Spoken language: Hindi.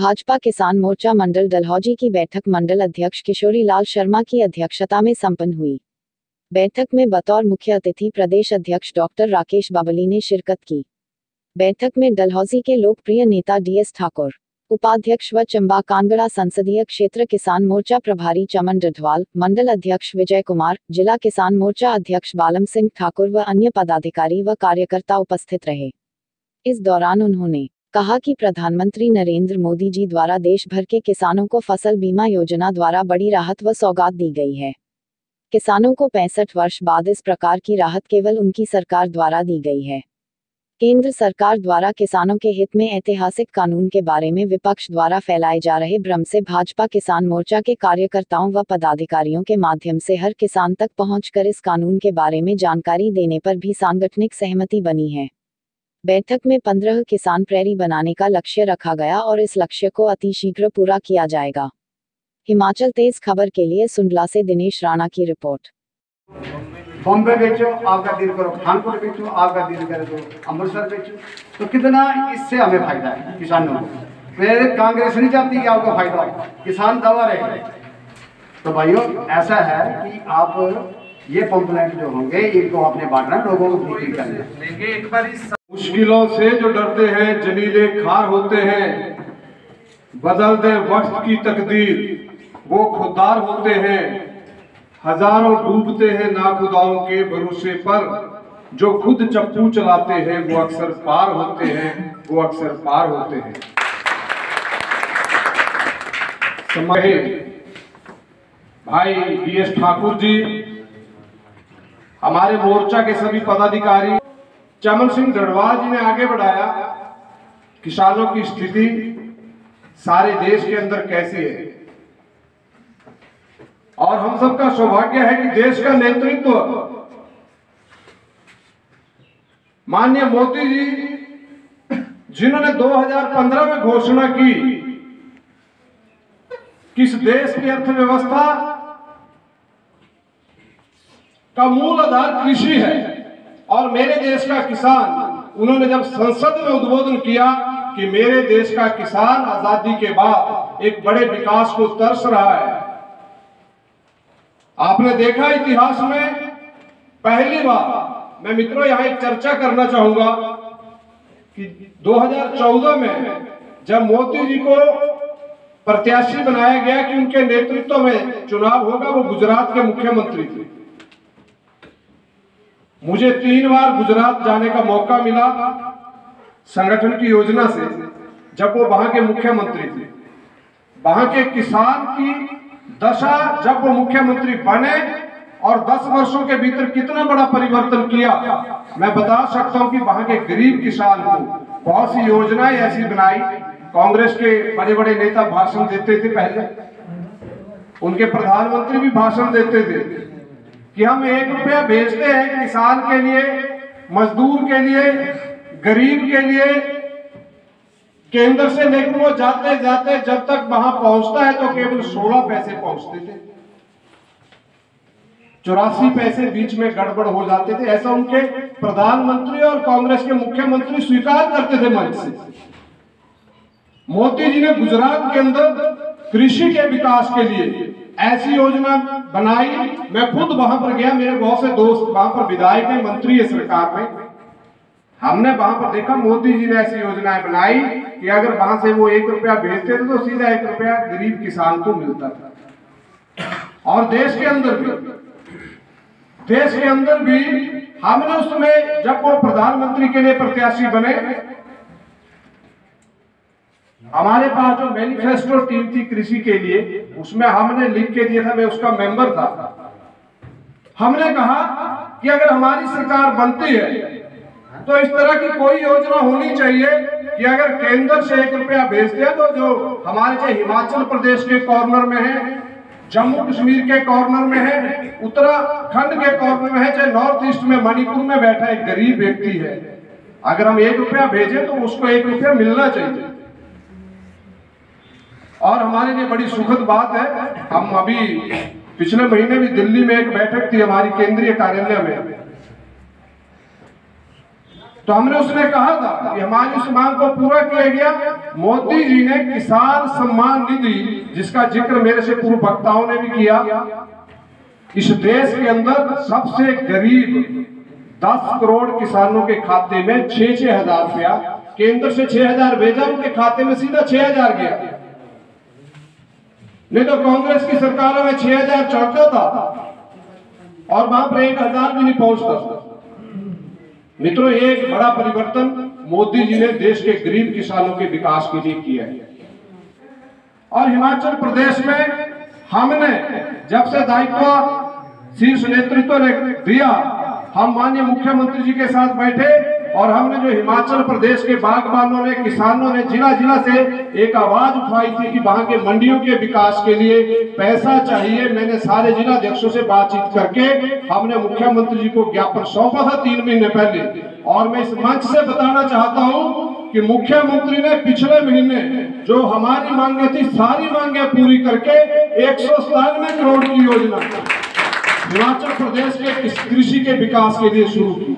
भाजपा किसान मोर्चा मंडल डलहौजी की बैठक मंडल अध्यक्ष किशोरी लाल शर्मा की अध्यक्षता में संपन्न हुई। बैठक में बतौर मुख्य अतिथि प्रदेश अध्यक्ष डॉक्टर राकेश बाबली ने शिरकत की। बैठक में डलहौजी के लोकप्रिय नेता डीएस ठाकुर, उपाध्यक्ष व चंबा कांगड़ा संसदीय क्षेत्र किसान मोर्चा प्रभारी चमन डढवाल, मंडल अध्यक्ष विजय कुमार, जिला किसान मोर्चा अध्यक्ष बालम सिंह ठाकुर व अन्य पदाधिकारी व कार्यकर्ता उपस्थित रहे। इस दौरान उन्होंने कहा कि प्रधानमंत्री नरेंद्र मोदी जी द्वारा देश भर के किसानों को फसल बीमा योजना द्वारा बड़ी राहत व सौगात दी गई है। किसानों को 65 वर्ष बाद इस प्रकार की राहत केवल उनकी सरकार द्वारा दी गई है। केंद्र सरकार द्वारा किसानों के हित में ऐतिहासिक कानून के बारे में विपक्ष द्वारा फैलाए जा रहे भ्रम से भाजपा किसान मोर्चा के कार्यकर्ताओं व पदाधिकारियों के माध्यम से हर किसान तक पहुंचकर इस कानून के बारे में जानकारी देने पर भी सांगठनिक सहमति बनी है। बैठक में 15 किसान प्रैरी बनाने का लक्ष्य रखा गया और इस लक्ष्य को अतिशीघ्र पूरा किया जाएगा। हिमाचल तेज खबर के लिए सुंडला से दिनेश राणा की रिपोर्ट। बॉम्बे बेचो आपका दिल करो, कानपुर बेचो आपका दिल करे तो अमृतसर बेचो, तो कितना इससे हमें फायदा है किसानों को। फिर कांग्रेस नहीं चाहती कि आपको फायदा हो, किसान दबा रहे। तो भाइयों ऐसा है कि आप ये पंपलेट जो होंगे इनको अपने बांटना, लोगों को बिक्री करना। एक बार मुश्किलों से जो डरते हैं जलीले खार होते हैं, बदल दे वक्त की तकदीर वो खुददार होते हैं। हजारों डूबते हैं नाखुदाओं के भरोसे पर, जो खुद चप्पू चलाते हैं वो अक्सर पार होते हैं, वो अक्सर पार होते हैं। समय भाई डीएस ठाकुर जी, हमारे मोर्चा के सभी पदाधिकारी, चमन सिंह डढवाल जी ने आगे बढ़ाया किसानों की स्थिति सारे देश के अंदर कैसी है। और हम सबका सौभाग्य है कि देश का नेतृत्व माननीय मोदी जी, जिन्होंने 2015 में घोषणा की कि इस देश की अर्थव्यवस्था का मूल आधार कृषि है, और मेरे देश का किसान, उन्होंने जब संसद में उद्बोधन किया कि मेरे देश का किसान आजादी के बाद एक बड़े विकास को तरस रहा है। आपने देखा इतिहास में पहली बार, मैं मित्रों यहां एक चर्चा करना चाहूंगा कि 2014 में जब मोदी जी को प्रत्याशी बनाया गया कि उनके नेतृत्व में चुनाव होगा, वो गुजरात के मुख्यमंत्री थे। मुझे 3 बार गुजरात जाने का मौका मिला संगठन की योजना से, जब वो वहां के मुख्यमंत्री थे। वहां के किसान की दशा जब वो मुख्यमंत्री बने और 10 वर्षों के भीतर कितना बड़ा परिवर्तन किया, मैं बता सकता हूं कि वहां के गरीब किसान को बहुत सी योजनाएं ऐसी बनाई। कांग्रेस के बड़े बड़े नेता भाषण देते थे, पहले उनके प्रधानमंत्री भी भाषण देते थे कि हम 1 रुपया भेजते हैं किसान के लिए, मजदूर के लिए, गरीब के लिए केंद्र से, लेकिन वो जाते जाते जब तक वहां पहुंचता है तो केवल 16 पैसे पहुंचते थे, 84 पैसे बीच में गड़बड़ हो जाते थे। ऐसा उनके प्रधानमंत्री और कांग्रेस के मुख्यमंत्री स्वीकार करते थे मंच से। मोदी जी ने गुजरात के अंदर कृषि के विकास के लिए ऐसी योजना बनाई। मैं खुद वहां पर गया, मेरे बहुत से दोस्त वहां पर विधायक हैं, मंत्री है सरकार में। हमने वहां पर देखा मोदी जी ने ऐसी योजनाएं बनाई कि अगर वहां से वो 1 रुपया भेजते थे तो सीधा 1 रुपया गरीब किसान को मिलता था। और देश के अंदर भी हमने उस समय, जब वो प्रधानमंत्री के लिए प्रत्याशी बने, हमारे पास जो मैनिफेस्टो टीम थी कृषि के लिए, उसमें हमने लिख के दिया था, मैं उसका मेंबर था। हमने कहा कि अगर हमारी सरकार बनती है तो इस तरह की कोई योजना होनी चाहिए कि अगर केंद्र से 1 रुपया भेजते हैं तो जो हमारे चाहे हिमाचल प्रदेश के कॉर्नर में है, जम्मू कश्मीर के कॉर्नर में है, उत्तराखंड के कॉर्नर में है, चाहे नॉर्थ ईस्ट में मणिपुर में बैठा एक गरीब व्यक्ति है, अगर हम 1 रुपया भेजें तो उसको 1 रुपया मिलना चाहिए। और हमारे लिए बड़ी सुखद बात है, हम अभी पिछले महीने भी दिल्ली में एक बैठक थी हमारी केंद्रीय कार्यालय में, तो हमने उसमें कहा था कि हमारी उस मांग को पूरा किया गया। मोदी जी ने किसान सम्मान निधि, जिसका जिक्र मेरे से पूर्व वक्ताओं ने भी किया, इस देश के अंदर सबसे गरीब 10 करोड़ किसानों के खाते में 6-6 हजार रुपया, केंद्र से 6,000 भेजा, उनके खाते में सीधा 6,000 गया। नहीं तो कांग्रेस की सरकारों में 6,000 चढ़ता था और वहां पर 1,000 भी नहीं पहुंचता। मित्रों, एक बड़ा परिवर्तन मोदी जी ने देश के गरीब किसानों के विकास के लिए किया है। और हिमाचल प्रदेश में हमने जब से दायित्व शीर्ष नेतृत्व ने दिया, हम माननीय मुख्यमंत्री जी के साथ बैठे और हमने जो हिमाचल प्रदेश के बागबानों ने, किसानों ने जिला जिला से एक आवाज उठाई थी कि वहां के मंडियों के विकास के लिए पैसा चाहिए। मैंने सारे जिला अध्यक्षों से बातचीत करके हमने मुख्यमंत्री जी को ज्ञापन सौंपा था 3 महीने पहले। और मैं इस मंच से बताना चाहता हूं कि मुख्यमंत्री ने पिछले महीने जो हमारी मांगे थी, सारी मांगे पूरी करके 197 करोड़ की योजना हिमाचल प्रदेश के कृषि के विकास के लिए शुरू की।